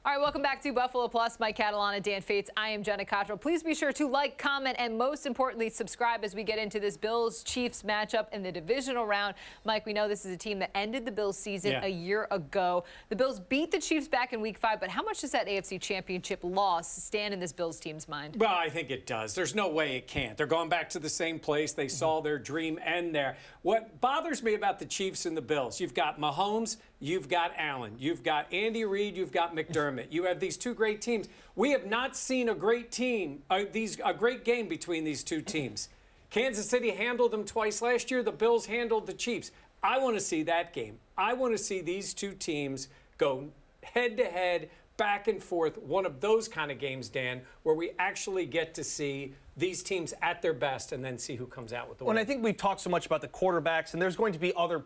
All right, welcome back to Buffalo Plus. Mike Catalana, Dan Fates. I am Jenna Cottrell. Please be sure to like, comment, and most importantly, subscribe as we get into this Bills-Chiefs matchup in the divisional round. Mike, we know this is a team that ended the Bills season a year ago. The Bills beat the Chiefs back in Week 5, but how much does that AFC Championship loss stand in this Bills team's mind? Well, I think it does. There's no way it can't. They're going back to the same place. They saw their dream end there. What bothers me about the Chiefs and the Bills, you've got Mahomes, you've got Allen, you've got Andy Reid, you've got McDermott. You have these two great teams. We have not seen a great team, a great game between these two teams. Kansas City handled them twice last year. The Bills handled the Chiefs. I want to see that game. I want to see these two teams go head-to-head, back and forth, one of those kind of games, Dan, where we actually get to see these teams at their best and then see who comes out with the win. And I think we've talked so much about the quarterbacks, and there's going to be other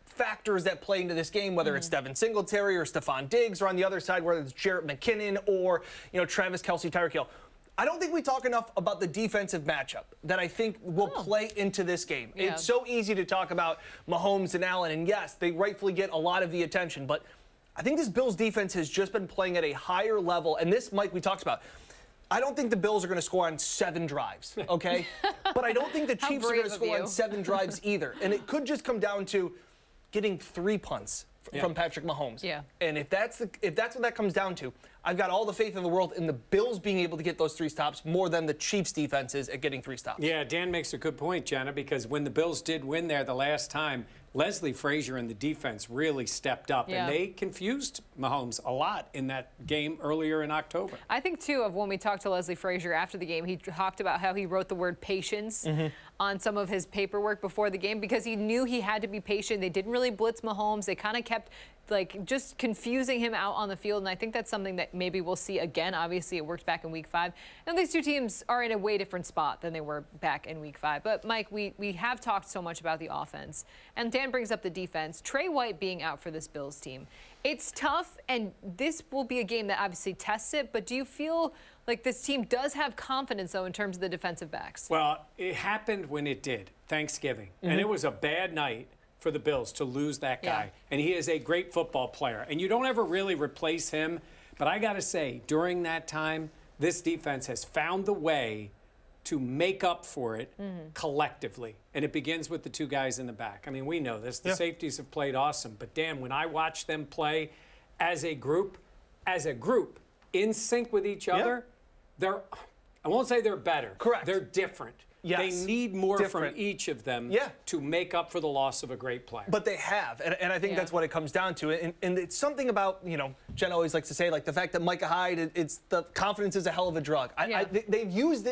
factors that play into this game, whether it's Devin Singletary or Stephon Diggs, or on the other side, whether it's Jarrett McKinnon or, Travis Kelce, Tyreek Hill. I don't think we talk enough about the defensive matchup that I think will play into this game. Yeah. It's so easy to talk about Mahomes and Allen, and yes, they rightfully get a lot of the attention, but I think this Bills defense has just been playing at a higher level, and this, Mike, we talked about. I don't think the Bills are going to score on 7 drives, okay? But I don't think the Chiefs are going to score on 7 drives either, and it could just come down to getting 3 punts from Patrick Mahomes. Yeah. And if that's what that comes down to, I've got all the faith in the world in the Bills being able to get those 3 stops more than the Chiefs defense is at getting 3 stops. Yeah, Dan makes a good point, Jenna, because when the Bills did win there the last time, Leslie Frazier and the defense really stepped up, and they confused Mahomes a lot in that game earlier in October. I think, too, of when we talked to Leslie Frazier after the game, he talked about how he wrote the word patience on some of his paperwork before the game because he knew he had to be patient. They didn't really blitz Mahomes. They kind of kept just confusing him out on the field, and I think that's something that maybe we'll see again. Obviously, it worked back in Week 5. And these two teams are in a way different spot than they were back in Week 5. But, Mike, we have talked so much about the offense, and Dan brings up the defense. Trey White being out for this Bills team. It's tough, and this will be a game that obviously tests it, but do you feel like this team does have confidence, though, in terms of the defensive backs? Well, it happened when it did, Thanksgiving, and it was a bad night for the Bills to lose that guy. And he is a great football player. And you don't ever really replace him. But I got to say, during that time, this defense has found the way to make up for it collectively. And it begins with the 2 guys in the back. I mean, we know this. The safeties have played awesome. But, damn, when I watch them play as a group, in sync with each other, I won't say they're better. Correct. They're different. Yes. They need more from each of them to make up for the loss of a great player. But they have, and I think that's what it comes down to. And it's something about, Jen always likes to say, like the fact that Micah Hyde, it's the confidence is a hell of a drug. They've used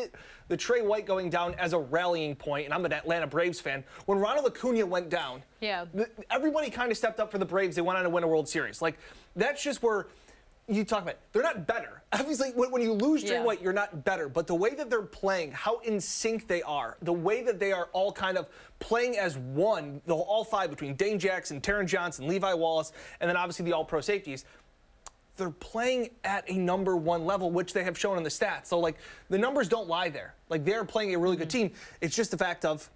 the Trey White going down as a rallying point, and I'm an Atlanta Braves fan. When Ronald Acuna went down, everybody kind of stepped up for the Braves. They went on to win a World Series. Like, that's just where you talk about they're not better. Obviously, when you lose Trey White, you're not better. But the way that they're playing, how in sync they are, the way that they are all kind of playing as one, all 5 between Dane Jackson, Taron Johnson, Levi Wallace, and then obviously the all-pro safeties, they're playing at a number 1 level, which they have shown in the stats. So, like, the numbers don't lie there. Like, they're playing a really good team. It's just the fact of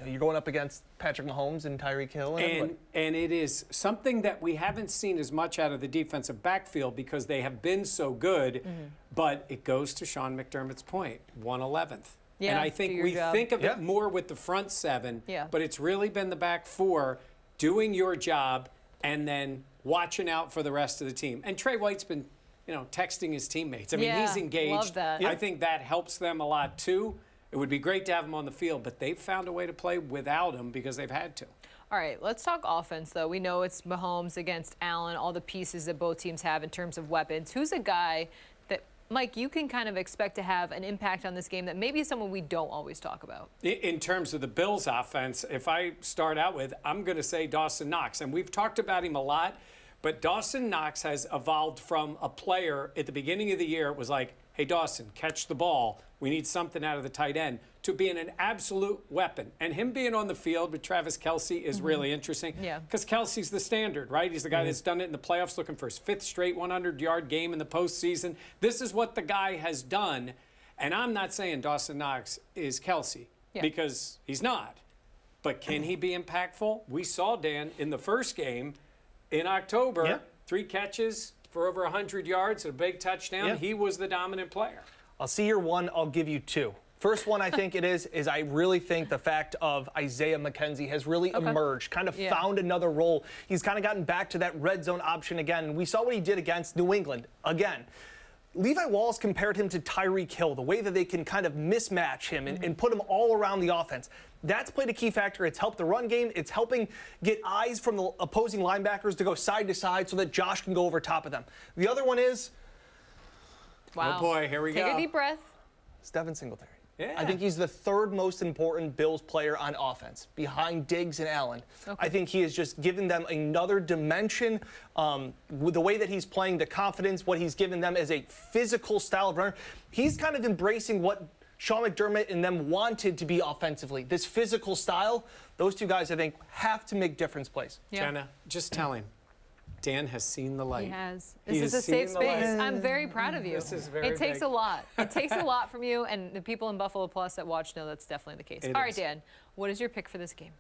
you're going up against Patrick Mahomes and Tyreek Hill. And it is something that we haven't seen as much out of the defensive backfield because they have been so good. But it goes to Sean McDermott's point, 111th. And I think we think of it more with the front 7, but it's really been the back 4 doing your job and then watching out for the rest of the team. And Trey White's been, texting his teammates. I mean, he's engaged. Love that. I think that helps them a lot, too. It would be great to have him on the field, but they've found a way to play without him because they've had to. All right, let's talk offense, though. We know it's Mahomes against Allen, all the pieces that both teams have in terms of weapons. Who's a guy that, Mike, you can kind of expect to have an impact on this game that maybe is someone we don't always talk about? In terms of the Bills' offense, if I start out with, I'm going to say Dawson Knox. And we've talked about him a lot, but Dawson Knox has evolved from a player at the beginning of the year. It was like, hey, Dawson, catch the ball. We need something out of the tight end, to being an absolute weapon. And him being on the field with Travis Kelce is really interesting. Because Kelce's the standard, right? He's the guy that's done it in the playoffs, looking for his 5th straight 100-yard game in the postseason. This is what the guy has done. And I'm not saying Dawson Knox is Kelce, because he's not. But can he be impactful? We saw, Dan, in the first game in October, 3 catches, for over 100 yards and a big touchdown. Yeah. He was the dominant player. I'll see your one. I'll give you two. First one I think it is I really think the fact of Isaiah McKenzie has really emerged, kind of found another role. He's kind of gotten back to that red zone option again. We saw what he did against New England again. Levi Wallace compared him to Tyreek Hill, the way that they can kind of mismatch him and put him all around the offense. That's played a key factor. It's helped the run game. It's helping get eyes from the opposing linebackers to go side to side so that Josh can go over top of them. The other one is... Wow. Oh, boy, here we go. Take a deep breath. Devin Singletary. Yeah. I think he's the third most important Bills player on offense, behind Diggs and Allen. I think he has just given them another dimension with the way that he's playing, the confidence, what he's given them as a physical style of runner. He's kind of embracing what Sean McDermott and them wanted to be offensively. This physical style, those two guys, I think, have to make difference plays. Yeah. Jenna, just tell him. Dan has seen the light. He has. This is a safe space. I'm very proud of you. This is very It takes big. a lot. It takes a lot from you, and the people in Buffalo Plus that watch know that's definitely the case. It All right, is. Dan, what is your pick for this game?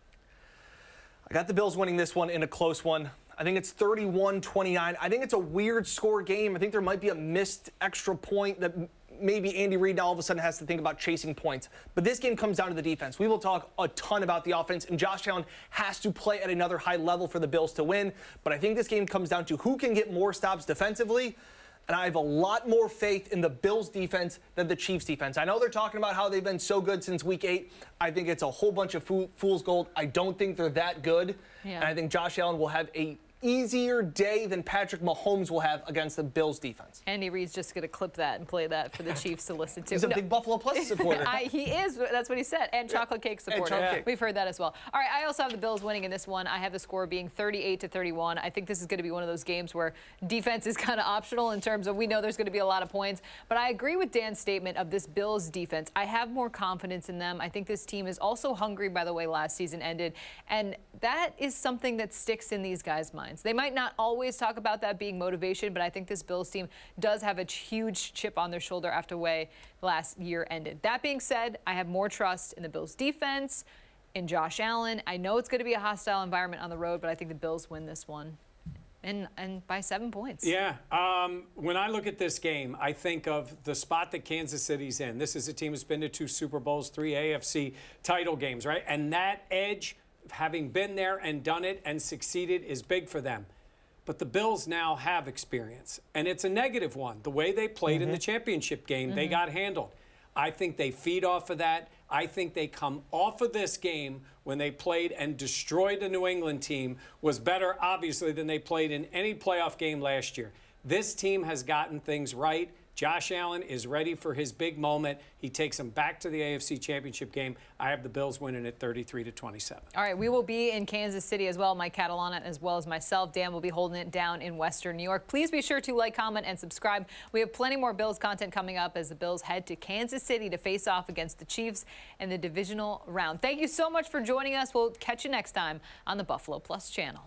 I got the Bills winning this one in a close one. I think it's 31-29. I think it's a weird score game. I think there might be a missed extra point that maybe Andy Reid now all of a sudden has to think about chasing points. But this game comes down to the defense. We will talk a ton about the offense, and Josh Allen has to play at another high level for the Bills to win. But I think this game comes down to who can get more stops defensively. And I have a lot more faith in the Bills defense than the Chiefs defense. I know they're talking about how they've been so good since week 8. I think it's a whole bunch of fool's gold. I don't think they're that good. Yeah. And I think Josh Allen will have a easier day than Patrick Mahomes will have against the Bills defense. Andy Reid's just going to clip that and play that for the Chiefs to listen to. He's a big Buffalo Plus supporter. He is. That's what he said. And chocolate cake supporter. chocolate cake. We've heard that as well. All right, I also have the Bills winning in this one. I have the score being 38-31. I think this is going to be one of those games where defense is kind of optional in terms of we know there's going to be a lot of points. But I agree with Dan's statement of this Bills defense. I have more confidence in them. I think this team is also hungry by the way last season ended. And that is something that sticks in these guys' minds. They might not always talk about that being motivation, but I think this Bills team does have a huge chip on their shoulder after the way last year ended. That being said, I have more trust in the Bills defense, in Josh Allen. I know it's going to be a hostile environment on the road, but I think the Bills win this one. And by 7 points. Yeah. When I look at this game, I think of the spot that Kansas City's in. This is a team that's been to 2 Super Bowls, 3 AFC title games, right? And that edge, having been there and done it and succeeded, is big for them. But the Bills now have experience, and it's a negative one. The way they played in the championship game, they got handled. I think they feed off of that. I think they come off of this game when they played and destroyed the New England team was better, obviously, than they played in any playoff game last year. This team has gotten things right. Josh Allen is ready for his big moment. He takes them back to the AFC Championship game. I have the Bills winning at 33-27. All right, we will be in Kansas City as well. Mike Catalana as well as myself. Dan will be holding it down in Western New York. Please be sure to like, comment, and subscribe. We have plenty more Bills content coming up as the Bills head to Kansas City to face off against the Chiefs in the divisional round. Thank you so much for joining us. We'll catch you next time on the Buffalo Plus channel.